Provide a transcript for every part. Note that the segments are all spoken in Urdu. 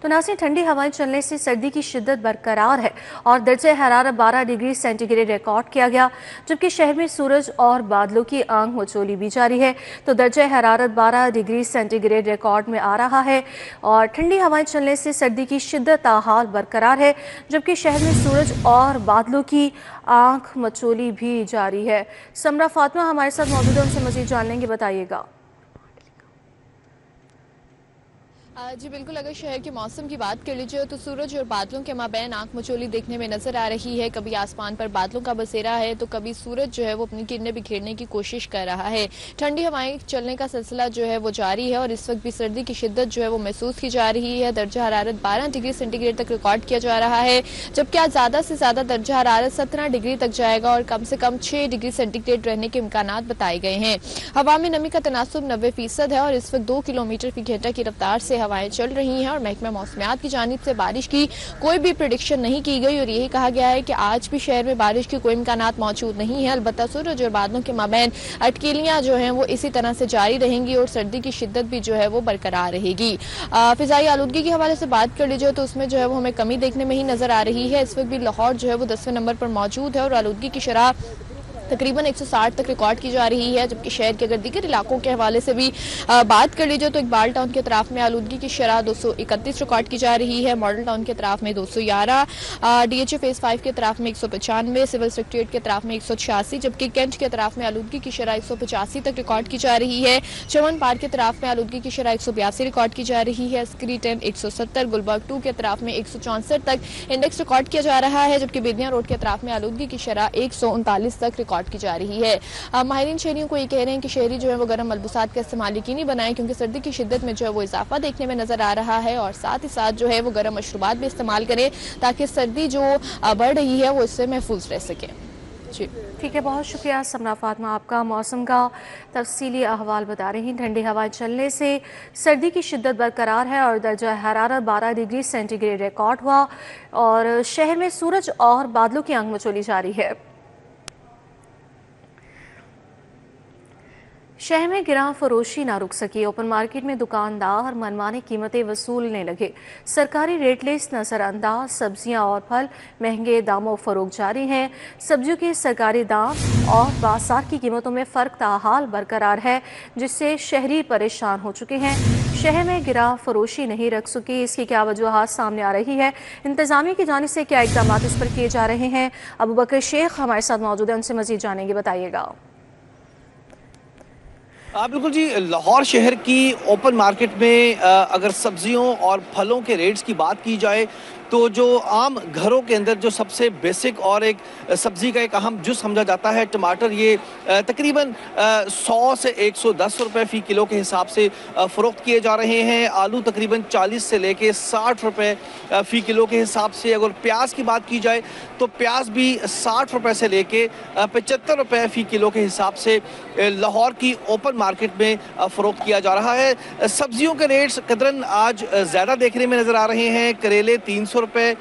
تو ناظرین ٹھنڈی ہوائیں چلنے سے سردی کی شدت برقرار ہے اور درجہ حرارت 12 ڈگری سینٹی گریڈ ریکارڈ کیا گیا، جبکہ شہر میں سورج اور بادلوں کی آنکھ مچولی بھی جاری ہے۔ تو درجہ حرارت 12 ڈگری سینٹی گریڈ ریکارڈ میں آ رہا ہے اور ٹھنڈی ہوائیں چلنے سے سردی کی شدت تاحال برقرار ہے، جبکہ شہر میں سورج اور بادلوں کی آنکھ مچولی بھی جاری ہے۔ سمرہ فاطمہ ہمارے ساتھ موجود ہے، ان سے مزید جان لیں گے، بتائیے گا۔ جی بالکل، اگر شہر کے موسم کی بات کر لیجیے تو سورج اور بادلوں کے مابین آنکھ مچولی دیکھنے میں نظر آ رہی ہے۔ کبھی آسمان پر بادلوں کا بسیرا ہے تو کبھی سورج جو ہے وہ اپنی کرنیں بکھیرنے کی کوشش کر رہا ہے۔ ٹھنڈی ہوائیں چلنے کا سلسلہ جو ہے وہ جاری ہے اور اس وقت بھی سردی کی شدت جو ہے وہ محسوس کی جا رہی ہے۔ درجہ حرارت 12 ڈگری سینٹی گریڈ تک ریکارڈ کیا جا رہا ہے، جبکہ آج زیادہ سے زیادہ درجہ حرارت 17 ڈگری تک جائے گا اور کم سے کم 6 ڈگری سینٹی گریڈ رہنے کے امکانات بتائے گئے ہیں۔ ہوا میں نمی کا تناسب 90% ہے اور اس وقت 2 کلومیٹر فی گھنٹہ کی رفتار سے ہوائیں چل رہی ہیں اور محکمہ موسمیات کی جانب سے بارش کی کوئی بھی پریڈکشن نہیں کی گئی اور یہی کہا گیا ہے کہ آج بھی شہر میں بارش کی کوئی امکانات موجود نہیں ہیں۔ البتہ سورج اور بادلوں کے مابین اٹکیلیاں جو ہیں وہ اسی طرح سے جاری رہیں گی اور سردی کی شدت بھی جو ہے وہ برقرار رہے گی۔ فضائی آلودگی کے حوالے سے بات کر لیجیے تو اس میں جو ہے وہ ہمیں کمی دیکھنے میں ہی نظر آ رہی ہے۔ اس وقت بھی لاہور جو ہے وہ 10ویں نمبر پر موجود ہے اور آلودگی کی شرح تقریباً 160 تک ریکارڈ کی جا رہی ہے، جبکہ شہر کے اگر دیگر علاقوں کے حوالے سے بھی بات کر لیجیے تو اقبال ٹاؤن کے اطراف میں آلودگی کی شرح 231 ریکارڈ کی جا رہی ہے، ماڈل ٹاؤن کے اطراف میں 211، ڈی ایچ اے فیز 5 کے اطراف میں 195، سول سیکریٹریٹ کے اطراف میں 186، جبکہ کینٹ کے اطراف میں آلودگی کی شرح 185 تک ریکارڈ کی جا رہی ہے۔ چمن پارک کے اطراف میں آلودگی کی شرح 182 ریکارڈ کی جا رہی ہے، اسکری 10 170، گلبرگ 2 کے اطراف میں 164 تک انڈیکس ریکارڈ کیا جا رہا ہے، جبکہ بیدیاں روڈ کے اطراف میں آلودگی کی شرح 139 تک ریکارڈ کی جا رہی ہے۔ ماہرین شہریوں کو یہ کہہ رہے ہیں کہ شہری جو ہے وہ گرم ملبوسات کا استعمال یقینی بنائیں کیونکہ سردی کی شدت میں جو ہے وہ اضافہ دیکھنے میں نظر آ رہا ہے اور ساتھ ہی ساتھ جو ہے وہ گرم مشروبات بھی استعمال کریں تاکہ سردی جو بڑھ رہی ہے وہ اس سے محفوظ رہ سکے۔ جی ٹھیک ہے، بہت شکریہ سمرہ فاطمہ، آپ کا موسم کا تفصیلی احوال بتا رہی ہیں۔ ٹھنڈی ہوائیں چلنے سے سردی کی شدت برقرار ہے اور درجہ حرارت 12 ڈگری سینٹی گریڈ ریکارڈ ہوا اور شہر میں سورج اور بادلوں کی آنکھ مچولی جاری ہے۔ شہر میں گراں فروشی نہ رک سکی، اوپن مارکیٹ میں دکاندار منمانی قیمتیں وصولنے لگے، سرکاری ریٹ لسٹ نظر انداز، سبزیاں اور پھل مہنگے داموں فروخت جاری ہیں۔ سبزیوں کے سرکاری دام اور بازار کی قیمتوں میں فرق تاحال برقرار ہے، جس سے شہری پریشان ہو چکے ہیں۔ شہر میں گراں فروشی نہیں رکھ سکی، اس کی کیا وجوہات سامنے آ رہی ہے، انتظامیہ کی جانب سے کیا اقدامات اس پر کیے جا رہے ہیں؟ ابوبکر شیخ ہمارے ساتھ موجود ہیں، ان سے مزید جانیں گے، بتائیے گا۔ بالکل جی، لاہور شہر کی اوپن مارکیٹ میں اگر سبزیوں اور پھلوں کے ریٹس کی بات کی جائے تو جو عام گھروں کے اندر جو سب سے بیسک اور ایک سبزی کا ایک اہم جز سمجھا جاتا ہے ٹماٹر، یہ تقریباً 100 سے 110 روپے فی کلو کے حساب سے فروخت کیے جا رہے ہیں۔ آلو تقریباً 40 سے لے کے 60 روپے فی کلو کے حساب سے۔ اگر پیاز کی بات کی جائے تو پیاز بھی 60 روپے سے لے کے 75 روپے فی کلو کے حساب سے لاہور کی اوپن مارکیٹ میں فروخت کیا جا رہا ہے۔ سبزیوں کے ریٹس قدراً آج زیادہ دیکھنے میں نظر آ رہے ہیں۔ کریلے 300 روپے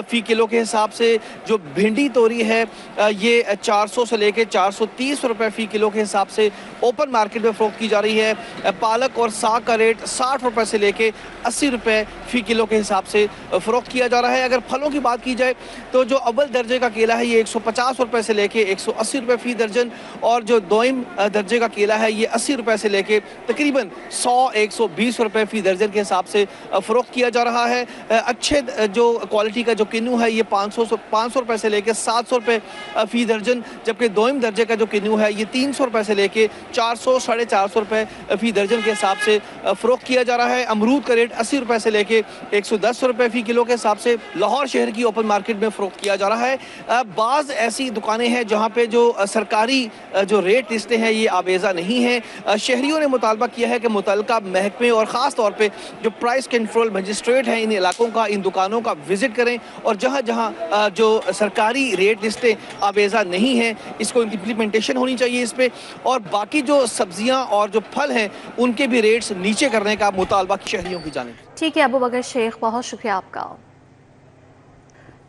فی کلو کے حساب سے، جو بھنڈی توری ہے یہ 400 سے لے کے 430 روپے فی کلو کے حساب سے اوپن مارکیٹ میں فروخت کی جا رہی ہے۔ پالک اور ساگ کا ریٹ 60 روپے سے لے کے 80 روپے فی کلو کے حساب سے فروخت کیا جا رہا ہے۔ اگر پھلوں کی بات کی جائے تو جو اول درجے کا کیلا ہے یہ 150 روپے سے لے کے 180 روپے فی درجن، اور جو دوئم درجے کا کیلا ہے یہ 80 روپے سے لے کے تقریباً 100-120 روپے فی درجن کے حساب سے فروخت کیا جا رہا ہے۔ اچھے جو کوالٹی کا جو کنو ہے یہ 500 روپے سے لے کے 700 روپے فی درجن، جبکہ دوئم درجے کا جو کنو ہے یہ 300 روپے سے لے کے 400-450 روپے فی درجن کے حساب سے فروخت کیا جا رہا ہے۔ امرود کا ریٹ 80 روپے سے لے کے 110 روپے فی کلو کے حساب سے لاہور شہر کی اوپن مارکیٹ میں فروخت کیا جا رہا ہے۔ بعض ایسی دکانیں ہیں جہاں پہ جو سرکاری جو ریٹ لسٹیں ہیں یہ آویزہ نہیں ہیں۔ شہریوں نے مطالبہ کیا ہے کہ متعلقہ محکمے اور خاص طور پہ جو پرائس کنٹرول مجسٹریٹ ہیں ان علاقوں کا، ان دکانوں کا وزٹ کریں اور جہاں جہاں جو سرکاری ریٹ لسٹیں آویزہ نہیں ہیں اس کو امپلیمنٹیشن ہونی چاہیے اس پہ، اور باقی جو سبزیاں اور جو پھل ہیں ان کے بھی ریٹس نیچے کرنے کا مطالبہ شہریوں کی جانب۔ ٹھیک ہے ابوبکر شیخ، بہت شکریہ آپ کا۔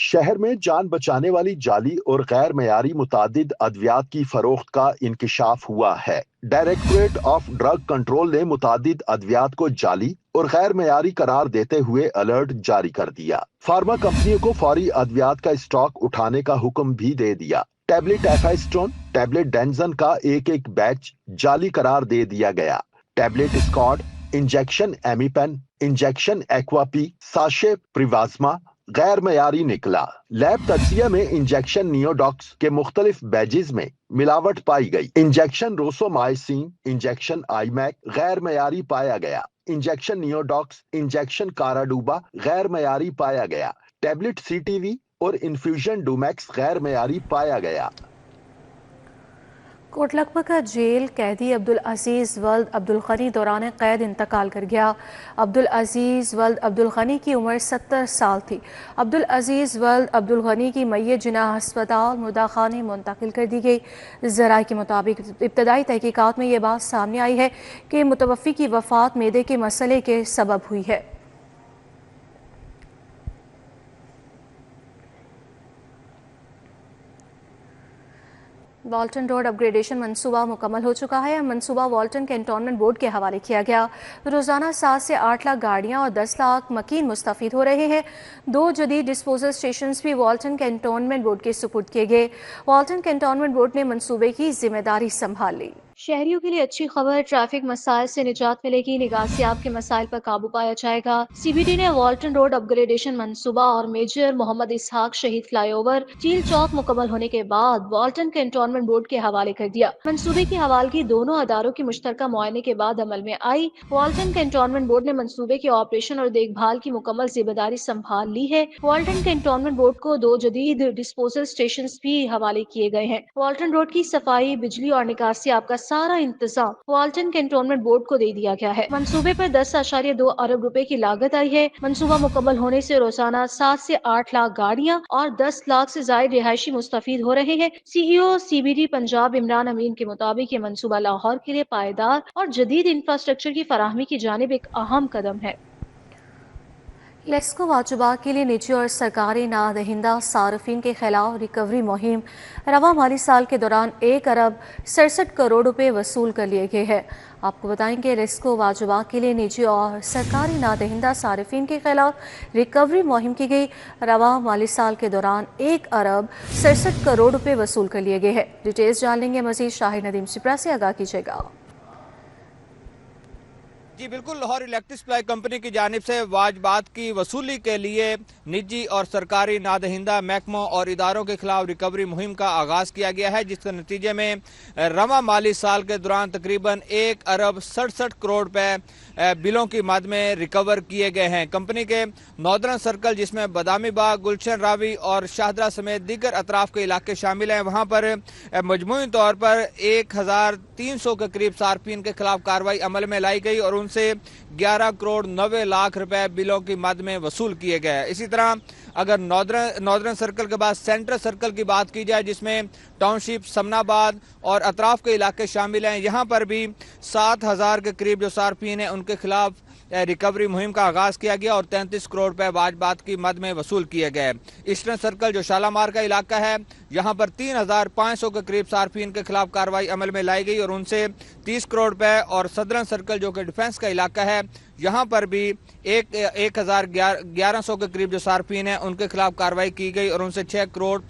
شہر میں جان بچانے والی جعلی اور غیر معیاری متعدد ادویات کی فروخت کا انکشاف ہوا ہے۔ ڈائریکٹوریٹ آف ڈرگ کنٹرول نے متعدد ادویات کو جعلی اور غیر معیاری قرار دیتے ہوئے الرٹ جاری کر دیا۔ فارما کمپنیوں کو فوری ادویات کا اسٹاک اٹھانے کا حکم بھی دے دیا۔ ٹیبلٹ ایفائسٹون، ٹیبلٹ ڈینزن کا ایک بیچ جعلی قرار دے دیا گیا۔ ٹیبلٹ اسکاڈ، انجیکشن ایمی پین، انجیکشن ایکواپی، ساشے پریوازما غیر معیاری نکلا۔ لیب تجزیہ میں انجیکشن نیوڈاکس کے مختلف بیجز میں ملاوٹ پائی گئی۔ انجیکشن روسومائسین، انجیکشن آئی میک غیر معیاری پایا گیا۔ انجیکشن نیوڈاکس، انجیکشن کاراڈوبا غیر معیاری پایا گیا۔ ٹیبلٹ سی ٹی وی اور انفیوژن ڈومیکس غیر معیاری پایا گیا۔ کوٹ لکھپت جیل قیدی عبدالعزیز ولد عبدالغنی دوران قید انتقال کر گیا۔ عبدالعزیز ولد عبدالغنی کی عمر 70 سال تھی۔ عبدالعزیز ولد عبدالغنی کی میت جناح ہسپتال مداخانے منتقل کر دی گئی۔ ذرائع کے مطابق ابتدائی تحقیقات میں یہ بات سامنے آئی ہے کہ متوفی کی وفات معدے کے مسئلے کے سبب ہوئی ہے۔ والٹن روڈ اپ گریڈیشن منصوبہ مکمل ہو چکا ہے۔ منصوبہ والٹن کینٹونمنٹ بورڈ کے حوالے کیا گیا۔ روزانہ 7 سے 8 لاکھ گاڑیاں اور 10 لاکھ مکین مستفید ہو رہے ہیں۔ 2 جدید ڈسپوزل اسٹیشنز بھی والٹن کینٹونمنٹ بورڈ کے سپرد کیے گئے۔ والٹن کینٹونمنٹ بورڈ نے منصوبے کی ذمہ داری سنبھال لی۔ شہریوں کے لیے اچھی خبر، ٹریفک مسائل سے نجات ملے گی، نگہسیاب کے مسائل پر قابو پایا جائے گا۔ سی بی ڈی نے والٹن روڈ اپ گریڈیشن منصوبہ اور میجر محمد اسحاق شہید فلائی اوور چیل چوک مکمل ہونے کے بعد والٹن کینٹونمنٹ بورڈ کے حوالے کر دیا۔ منصوبے کی حوالگی دونوں اداروں کی مشترکہ معائنے کے بعد عمل میں آئی۔ والٹن کینٹونمنٹ بورڈ نے منصوبے کے آپریشن اور دیکھ بھال کی مکمل ذمہ داری سنبھال لی ہے۔ والٹن کینٹونمنٹ بورڈ کو 2 جدید ڈسپوزل اسٹیشنز بھی حوالے کیے گئے ہیں۔ والٹن روڈ کی صفائی، بجلی اور نکاسیاب کا سارا انتظام والٹن کینٹونمنٹ بورڈ کو دے دیا گیا ہے۔ منصوبے پر 10.2 ارب روپے کی لاگت آئی ہے۔ منصوبہ مکمل ہونے سے روزانہ 7 سے 8 لاکھ گاڑیاں اور 10 لاکھ سے زائد رہائشی مستفید ہو رہے ہیں۔ C E O C B D Punjab Imran Amin کے مطابق یہ منصوبہ لاہور کے لیے پائیدار اور جدید انفراسٹرکچر کی فراہمی کی جانب ایک اہم قدم ہے۔ لیسکو واجبات کے لیے نجی اور سرکاری نادہندہ صارفین کے خلاف ریکوری مہم رواں مالی سال کے دوران 1 ارب 67 کروڑ روپے وصول کر لیے گئے ہیں۔ آپ کو بتائیں کہ لیسکو واجبات کے لیے نجی اور سرکاری نادہندہ صارفین کے خلاف ریکوری مہم کی گئی۔ رواں مالی سال کے دوران 1 ارب 67 کروڑ روپے وصول کر لیے گئے ہیں۔ ڈیٹیلز جان لیں گے مزید، شاہد ندیم سپرا سے آگاہ کیجیے گا۔ جی بالکل، لاہور الیکٹرک سپلائی کمپنی کی جانب سے واجبات کی وصولی کے لیے نجی اور سرکاری نادہندہ محکموں اور اداروں کے خلاف ریکوری مہم کا آغاز کیا گیا ہے، جس کے نتیجے میں رواں مالی سال کے دوران تقریباً 1 ارب 67 کروڑ روپے بلوں کی مد میں ریکور کیے گئے ہیں۔ کمپنی کے ناردرن سرکل، جس میں بادامی باغ، گلشن راوی اور شاہدرہ سمیت دیگر اطراف کے علاقے شامل ہیں، وہاں پر مجموعی طور پر 1300 کے قریب صارفین کے خلاف کارروائی عمل میں لائی گئی اور ان سے 11 کروڑ 90 لاکھ روپے بلوں کی مد میں وصول کیے گئے۔ اسی طرح اگر ناردرن سرکل کے بعد سینٹرل سرکل کی بات کی جائے، جس میں ٹاؤن شپ، سمن آباد اور اطراف کے علاقے شامل ہیں، یہاں پر بھی 7000 کے قریب جو صارفین ہیں ان کے خلاف ریکوری مہم کا آغاز کیا گیا اور 33 کروڑ روپے واجبات کی مد میں وصول کیے گئے۔ ایسٹرن سرکل جو شالامار کا علاقہ ہے، یہاں پر 3500 کے قریب صارفین کے خلاف کارروائی عمل میں لائی گئی اور ان سے 30 کروڑ روپے، اور صدرن سرکل جو کہ ڈیفنس کا علاقہ ہے، یہاں پر بھی 1100 کے قریب جو صارفین ہیں ان کے خلاف کارروائی کی گئی اور ان سے 6 کروڑ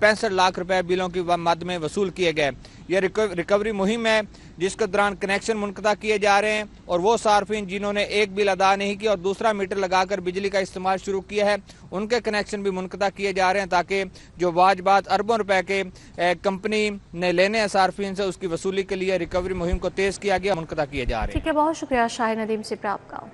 65 لاکھ روپے بلوں کی مد میں وصول کیے گئے۔ یہ ریکوری مہم ہے جس کے دوران کنیکشن منقطع کیے جا رہے ہیں اور وہ صارفین جنہوں نے ایک بل ادا نہیں کیا اور دوسرا میٹر لگا کر بجلی کا استعمال شروع کیا ہے، ان کے کنیکشن بھی منقطع کیے جا رہے ہیں تاکہ جو واجبات اربوں روپے کے کمپنی نے لینے ہیں صارفین سے، اس کی وصولی کے لیے ریکوری مہم کو تیز کیا گیا، منقطع کیے جا رہے ہیں۔ ٹھیک ہے، بہت شکریہ شاہد ندیم سپرا آپ کا۔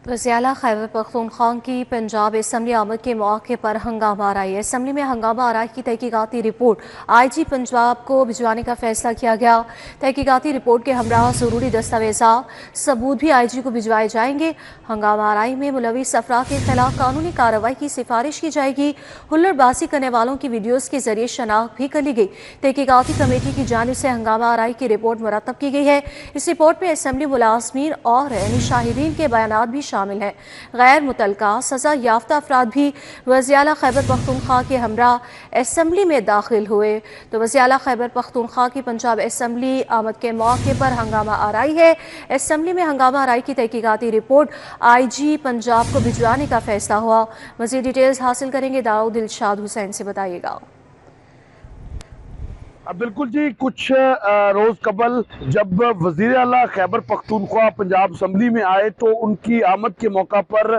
وزیر اعلیٰ خیبر پختونخوا کی پنجاب اسمبلی آمد کے موقع پر ہنگامہ آرائی۔ اسمبلی میں ہنگامہ آرائی کی تحقیقاتی رپورٹ آئی جی پنجاب کو بھجوانے کا فیصلہ کیا گیا۔ تحقیقاتی رپورٹ کے ہمراہ ضروری دستاویزات، ثبوت بھی آئی جی کو بھجوائے جائیں گے۔ ہنگامہ آرائی میں ملوث افراد کے خلاف قانونی کارروائی کی سفارش کی جائے گی۔ ہلڑ بازی کرنے والوں کی ویڈیوز کے ذریعے شناخت بھی کر لی گئی۔ تحقیقاتی کمیٹی کی جانب سے ہنگامہ آرائی کی رپورٹ مرتب کی گئی ہے۔ اس رپورٹ میں اسمبلی ملازمین اور شاہدین کے بیانات بھی شامل ہیں۔ غیر متعلقہ سزا یافتہ افراد بھی وزیر اعلیٰ خیبر پختونخوا کے ہمراہ اسمبلی میں داخل ہوئے تو وزیر اعلیٰ خیبر پختونخوا کی پنجاب اسمبلی آمد کے موقع پر ہنگامہ آرائی ہے۔ اسمبلی میں ہنگامہ آرائی کی تحقیقاتی رپورٹ آئی جی پنجاب کو بھجوانے کا فیصلہ ہوا۔ مزید ڈیٹیلز حاصل کریں گے داؤد الشاد حسین سے، بتائیے گا۔ بالکل جی، کچھ روز قبل جب وزیر اعلیٰ خیبر پختونخوا پنجاب اسمبلی میں آئے تو ان کی آمد کے موقع پر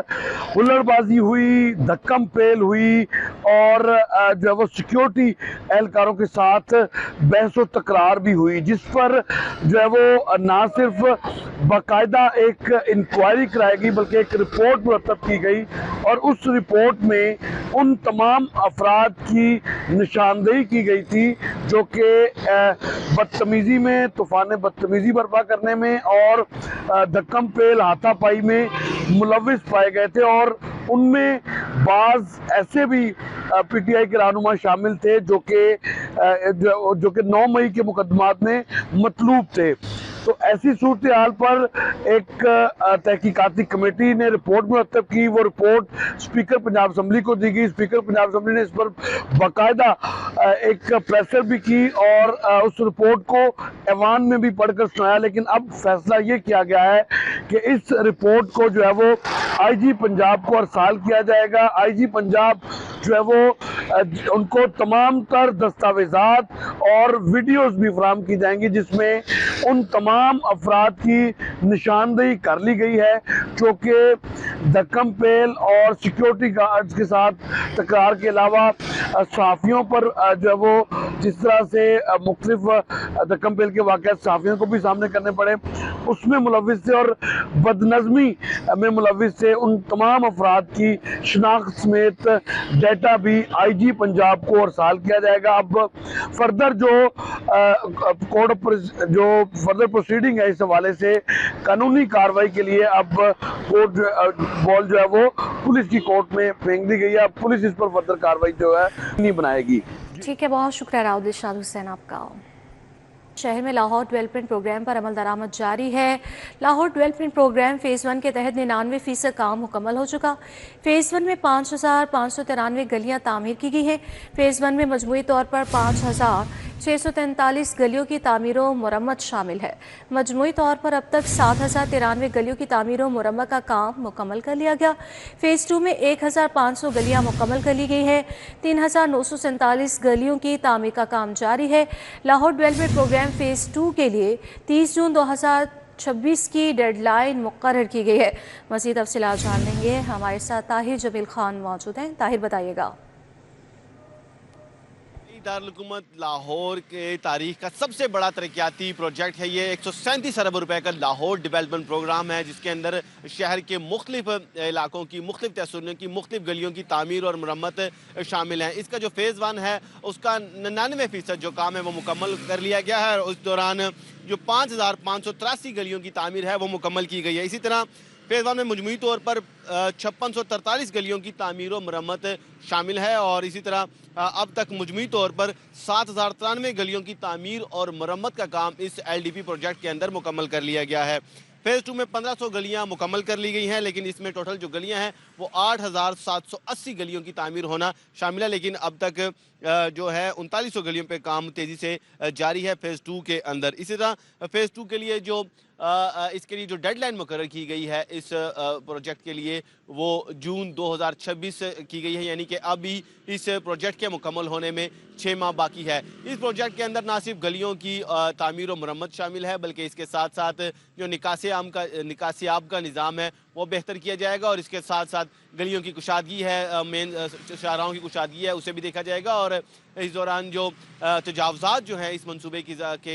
ہلڑ بازی ہوئی، دھکم پیل ہوئی اور جو ہے وہ سیکیورٹی اہلکاروں کے ساتھ بحث و تکرار بھی ہوئی، جس پر جو ہے وہ نہ صرف باقاعدہ ایک انکوائری کرائی گئی بلکہ ایک رپورٹ مرتب کی گئی، اور اس رپورٹ میں ان تمام افراد کی نشاندہی کی گئی تھی جو کہ بدتمیزی میں، طوفان بدتمیزی برپا کرنے میں اور دھکم پیل ہاتھا پائی میں ملوث پائے گئے تھے، اور ان میں بعض ایسے بھی پی ٹی آئی کے رہنما شامل تھے جو کہ 9 مئی کے مقدمات میں مطلوب تھے۔ تو ایسی صورتحال پر ایک تحقیقاتی کمیٹی نے رپورٹ مرتب کی، وہ رپورٹ اسپیکر پنجاب اسمبلی کو دی گئی۔ اسپیکر پنجاب اسمبلی نے اس پر باقاعدہ ایک پریسر بھی کی اور اس رپورٹ کو ایوان میں بھی پڑھ کر سنایا، لیکن اب فیصلہ یہ کیا گیا ہے کہ اس رپورٹ کو جو ہے وہ آئی جی پنجاب کو ارسال کیا جائے گا۔ آئی جی پنجاب جو ہے وہ ان کو تمام تر دستاویزات اور ویڈیوز بھی فراہم کی جائیں گی جس میں ان تمام افراد کی نشاندہی کر لی گئی ہے جو کہ دھکم پیل اور سیکیورٹی گارڈز کے ساتھ تکرار کے علاوہ صحافیوں پر جو ہے وہ جس طرح سے مختلف دھکم پیل کے واقعات صحافیوں کو بھی سامنے کرنے پڑے اس میں ملوث تھے، اور بدنظمی میں ملوث تھے، ان تمام افراد کی شناخت سمیت ڈیٹا بھی آئی جی پنجاب کو ارسال کیا جائے گا۔ اب فردر جو فردر پروسیڈنگ ہے اس حوالے سے قانونی کاروائی کے لیے اب کورٹ بال جو ہے وہ پولیس کی کورٹ میں پھینک دی گئی ہے۔ اب پولیس اس پر فردر کاروائی جو ہے نہیں بنائے گی۔ ٹھیک ہے، بہت شکریہ راؤد الشاد حسین آپ کا۔ شہر میں لاہور ڈیولپمنٹ پروگرام پر عمل درآمد جاری ہے۔ لاہور ڈیولپمنٹ پروگرام فیز 1 کے تحت 99% کام مکمل ہو چکا۔ فیز 1 میں 5593 گلیاں تعمیر کی گئی ہیں۔ فیز 1 میں مجموعی طور پر 5643 گلیوں کی تعمیر و مرمت شامل ہے۔ مجموعی طور پر اب تک 7093 گلیوں کی تعمیر و مرمت کا کام مکمل کر لیا گیا۔ فیز 2 میں 1500 گلیاں مکمل کر لی گئی ہیں۔ 3947 گلیوں کی تعمیر کا کام جاری ہے۔ لاہور ڈیولپمنٹ پروگرام فیز 2 کے لیے 30 جون 2026 کی ڈیڈ لائن مقرر کی گئی ہے۔ مزید تفصیلات جان لیں گے، ہمارے ساتھ طاہر جمیل خان موجود ہیں۔ طاہر بتائیے گا۔ دارالحکومت لاہور کے تاریخ کا سب سے بڑا ترقیاتی پروجیکٹ ہے یہ 137 ارب روپے کا لاہور ڈیولپمنٹ پروگرام ہے، جس کے اندر شہر کے مختلف علاقوں کی مختلف تحصیلوں کی مختلف گلیوں کی تعمیر اور مرمت شامل ہیں۔ اس کا جو فیز 1 ہے اس کا 99% جو کام ہے وہ مکمل کر لیا گیا ہے، اور اس دوران جو 5583 گلیوں کی تعمیر ہے وہ مکمل کی گئی ہے۔ اسی طرح فیز 1 میں مجموعی طور پر 5643 گلیوں کی تعمیر و مرمت شامل ہے، اور اسی طرح اب تک مجموعی طور پر 7093 گلیوں کی تعمیر اور مرمت کا کام اس ایل ڈی پی پروجیکٹ کے اندر مکمل کر لیا گیا ہے۔ فیز 2 میں 1500 گلیاں مکمل کر لی گئی ہیں، لیکن اس میں ٹوٹل جو گلیاں ہیں وہ 8780 گلیوں کی تعمیر ہونا شامل ہے، لیکن اب تک جو ہے 3900 گلیوں پہ کام تیزی سے جاری ہے فیز 2 کے اندر۔ اسی طرح فیز 2 کے لیے اس کے لیے جو ڈیڈ لائن مقرر کی گئی ہے اس پروجیکٹ کے لیے وہ جون 2026 کی گئی ہے، یعنی کہ ابھی اس پروجیکٹ کے مکمل ہونے میں 6 ماہ باقی ہے۔ اس پروجیکٹ کے اندر نہ صرف گلیوں کی تعمیر و مرمت شامل ہے بلکہ اس کے ساتھ ساتھ جو نکاسی آب کا نظام ہے وہ بہتر کیا جائے گا، اور اس کے ساتھ ساتھ گلیوں کی کشادگی ہے، مین شاہراہوں کی کشادگی ہے اسے بھی دیکھا جائے گا، اور اس دوران جو تجاوزات جو ہیں اس منصوبے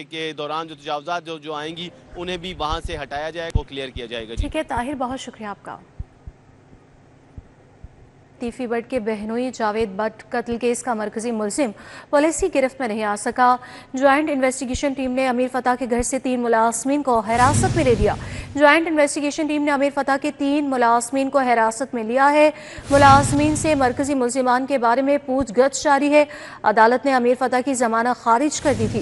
کے دوران جو تجاوزات جو آئیں گی انہیں بھی وہاں سے ہٹایا جائے گا، وہ کلیئر کیا جائے گا۔ ٹھیک ہے طاہر، بہت شکریہ آپ کا۔ تیفی بٹ کے بہنوئی جاوید بٹ قتل کیس کا مرکزی ملزم پولیس کی گرفت میں نہیں آ سکا۔ جوائنٹ انویسٹیگیشن ٹیم نے امیر فتح کے گھر سے 3 ملازمین کو حراست میں لے لیا۔ جوائنٹ انویسٹیگیشن ٹیم نے امیر فتح کے 3 ملازمین کو حراست میں لیا ہے۔ ملازمین سے مرکزی ملزمان کے بارے میں پوچھ گچھ جاری ہے۔ عدالت نے امیر فتح کی ضمانت خارج کر دی تھی۔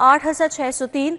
8,603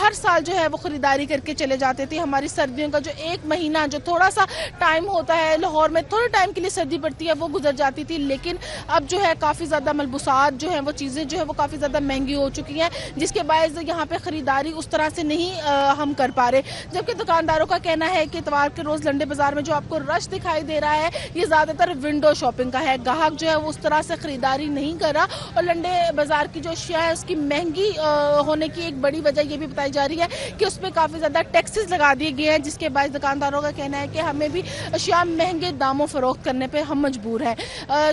ہر سال جو ہے وہ خریداری کر کے چلے جاتے تھے. ہماری سردیوں کا جو ایک مہینہ جو تھوڑا سا ٹائم ہوتا ہے لاہور میں, تھوڑے ٹائم کے لیے سردی پڑتی ہے, وہ گزر جاتی تھی. لیکن اب جو ہے کافی زیادہ ملبوسات جو ہیں وہ چیزیں جو ہے وہ کافی زیادہ مہنگی ہو چکی ہیں, جس کے باعث یہاں پہ خریداری اس طرح سے نہیں ہم کر پا رہے. جبکہ دکانداروں کا کہنا ہے کہ اتوار کے روز لنڈے بازار میں جو آپ کو رش دکھائی دے رہا ہے یہ زیادہ تر ونڈو شاپنگ کا ہے. گاہک جو ہے وہ اس طرح سے خریداری نہیں کر رہا, اور لنڈے بازار کی جو اشیاء ہے اس کی مہنگی ہونے کی ایک بڑی وجہ یہ بھی بتائی جا رہی ہے کہ اس پہ کافی زیادہ ٹیکسز لگا دیے گئے ہیں, جس کے باعث دکانداروں کا کہنا ہے کہ ہمیں بھی اشیاء مہنگے داموں فروخت کرنے پہ ہم مجبور ہیں.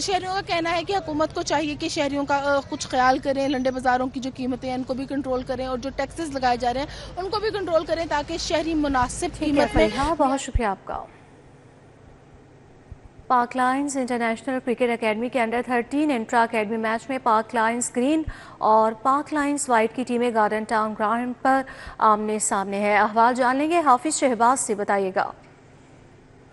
شہریوں کا کہنا ہے کہ حکومت کو چاہیے کہ شہریوں کا کچھ خیال کریں, لنڈے بازاروں کی جو قیمتیں ہیں ان کو بھی کنٹرول کریں, اور جو ٹیکسز لگائے جا رہے ہیں ان کو بھی کنٹرول کریں تاکہ شہری مناسب قیمت میں. بہت شکریہ آپ کا. پاک لائنز انٹرنیشنل کرکٹ اکیڈمی کے انڈر 13 انٹرا اکیڈمی میچ میں پاک لائنز گرین اور پاک لائنز وائٹ کی ٹیمیں گارڈن ٹاؤن گراؤنڈ پر آمنے سامنے ہے. احوال جان لیں گے, حافظ شہباز سے بتائیے گا.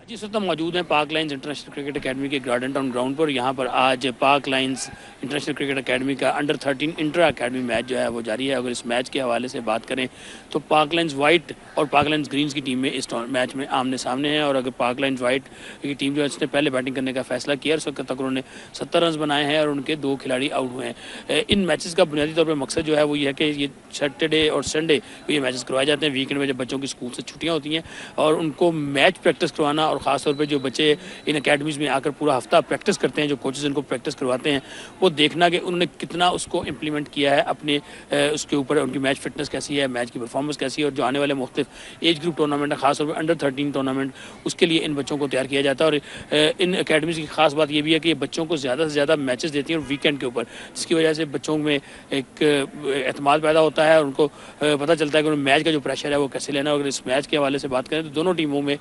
جی سر, موجود ہیں پاک لائنز انٹرنیشنل کرکٹ اکیڈمی کے گارڈن ٹاؤن گراؤنڈ پر. یہاں پر آج پاک لائنز انٹرنیشنل کرکٹ اکیڈمی کا انڈر 13 انٹرا اکیڈمی میچ جو ہے وہ جاری ہے. اگر اس میچ کے حوالے سے بات کریں تو پاک لائنز وائٹ اور پاک لائنز گرینز کی ٹیم میں اس میچ میں آمنے سامنے ہیں. اور اگر پاک لائنز وائٹ کی ٹیم جو ہے اس نے پہلے بیٹنگ کرنے کا فیصلہ کیا, اس وقت تک انہوں نے 70 رنز بنائے ہیں اور ان کے 2 کھلاڑی آؤٹ ہوئے ہیں. ان میچز کا بنیادی طور پر مقصد جو ہے وہ یہ ہے کہ یہ سیٹرڈے اور سنڈے کو یہ میچز کروائے جاتے ہیں, ویکینڈ میں جب بچوں کی اسکول سے چھٹیاں ہوتی ہیں, اور ان کو میچ پریکٹس کروانا, اور خاص طور پہ جو بچے ان اکیڈمیز میں آ کر پورا ہفتہ پریکٹس کرتے ہیں, جو کوچز ان کو پریکٹس کرواتے ہیں, وہ دیکھنا کہ انہوں نے کتنا اس کو امپلیمنٹ کیا ہے اپنے اس کے اوپر, ان کی میچ فٹنس کیسی ہے, میچ کی پرفارمنس کیسی ہے. اور جو آنے والے مختلف ایج گروپ ٹورنامنٹ ہے, خاص طور پہ انڈر 13 ٹورنامنٹ, اس کے لیے ان بچوں کو تیار کیا جاتا ہے. اور ان اکیڈمیز کی خاص بات یہ بھی ہے کہ یہ بچوں کو زیادہ سے زیادہ میچز دیتی ہیں اور ویکینڈ کے اوپر, جس کی وجہ سے بچوں میں ایک اعتماد پیدا ہوتا ہے اور ان کو پتہ چلتا ہے کہ میچ کا جو پریشر ہے وہ کیسے لینا. اگر اس میچ کے حوالے سے بات کریں تو دونوں ٹیموں میں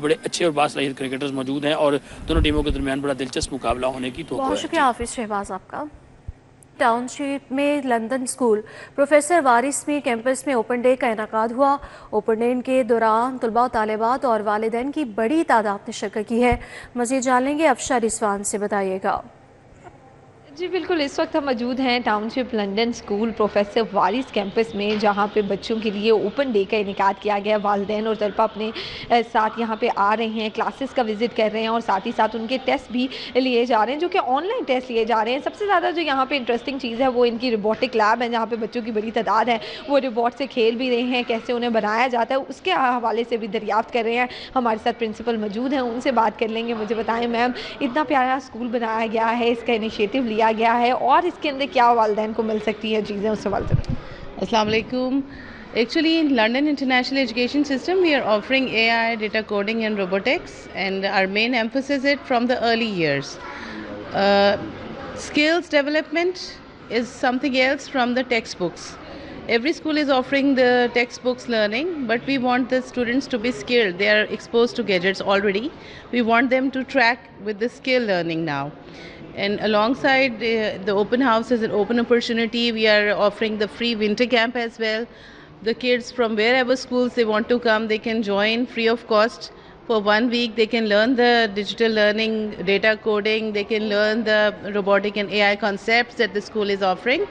بڑے اچھے اور باصلاحیت کرکٹرز موجود ہیں, اور دونوں ٹیموں کے درمیان بڑا دلچسپ مقابلہ ہونے کی توقع ہے. بہت شکریہ حافظ شہباز آپ کا. ٹاؤن شپ میں لندن اسکول پروفیسر وارث میں کیمپس میں اوپن ڈے کا انعقاد ہوا. اوپن ڈے کے دوران طلباء و طالبات اور والدین کی بڑی تعداد نے شرکت کی ہے. مزید جان لیں گے, افشا رضوان سے بتائیے گا. جی بالکل, اس وقت ہم موجود ہیں ٹاؤن شپ لندن اسکول پروفیسر وارث کیمپس میں, جہاں پہ بچوں کے لیے اوپن ڈے کا انعقاد کیا گیا. والدین اور طلباء اپنے ساتھ یہاں پہ آ رہے ہیں, کلاسز کا وزٹ کر رہے ہیں, اور ساتھ ہی ساتھ ان کے ٹیسٹ بھی لیے جا رہے ہیں, جو کہ آن لائن ٹیسٹ لیے جا رہے ہیں. سب سے زیادہ جو یہاں پہ انٹرسٹنگ چیز ہے وہ ان کی روبوٹک لیب ہے, جہاں پہ بچوں کی بڑی تعداد ہے, وہ روبوٹ سے کھیل بھی رہے ہیں, کیسے انہیں بنایا جاتا ہے اس کے حوالے سے بھی دریافت کر رہے ہیں. ہمارے ساتھ پرنسپل موجود ہیں, ان سے بات کر لیں گے. مجھے بتائیں میم, اتنا پیارا اسکول بنایا گیا ہے, اس کا انیشیٹو لیا گیا ہے, اور اس کے اندر کیا والدین کو مل سکتی ہے چیزیں, اس سوال سے. السلام علیکم. Actually, in London International Education System, we are offering AI, data coding and robotics, and our main emphasis is from the early years. Skills development is something else from the textbooks. Every school is offering the textbooks learning, but we want the students to be skilled. They are exposed to gadgets already. We want them to track with the skill learning now. And alongside the open house is an open opportunity. We are offering the free winter camp as well. The kids from wherever schools they want to come, they can join free of cost. For 1 week, they can learn the digital learning, data coding, they can learn the robotic and AI concepts that the school is offering.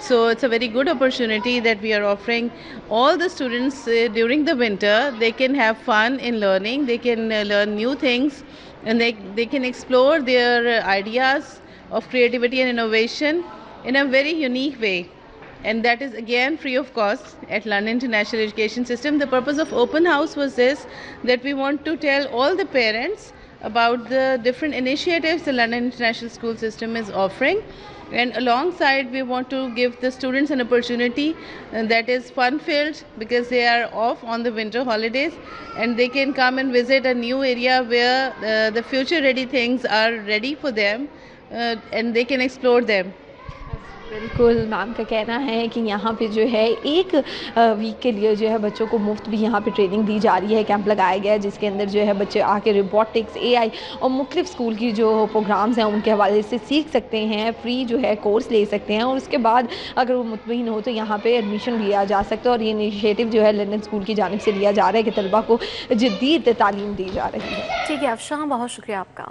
So it's a very good opportunity that we are offering all the students during the winter. They can have fun in learning, they can learn new things, and they can explore their ideas of creativity and innovation in a very unique way. And that is again free of cost at London International Education System. The purpose of open house was this, that we want to tell all the parents about the different initiatives the London International School System is offering. And alongside, we want to give the students an opportunity that is fun-filled, because they are off on the winter holidays and they can come and visit a new area where the future-ready things are ready for them, and they can explore them. بالکل, میم کا کہنا ہے کہ یہاں پہ جو ہے 1 ویک کے لیے جو ہے بچوں کو مفت بھی یہاں پہ ٹریننگ دی جا رہی ہے. کیمپ لگایا گیا ہے جس کے اندر جو ہے بچے آ کے روبوٹکس, اے آئی اور مختلف اسکول کی جو پروگرامز ہیں ان کے حوالے سے سیکھ سکتے ہیں, فری جو ہے کورس لے سکتے ہیں, اور اس کے بعد اگر وہ مطمئن ہو تو یہاں پہ ایڈمیشن لیا جا سکتا ہے. اور یہ انیشیٹو جو ہے لندن اسکول کی جانب سے لیا جا رہا ہے کہ طلباء کو جدید تعلیم دی جا رہی ہے. ٹھیک ہے افشاں, بہت شکریہ آپ کا.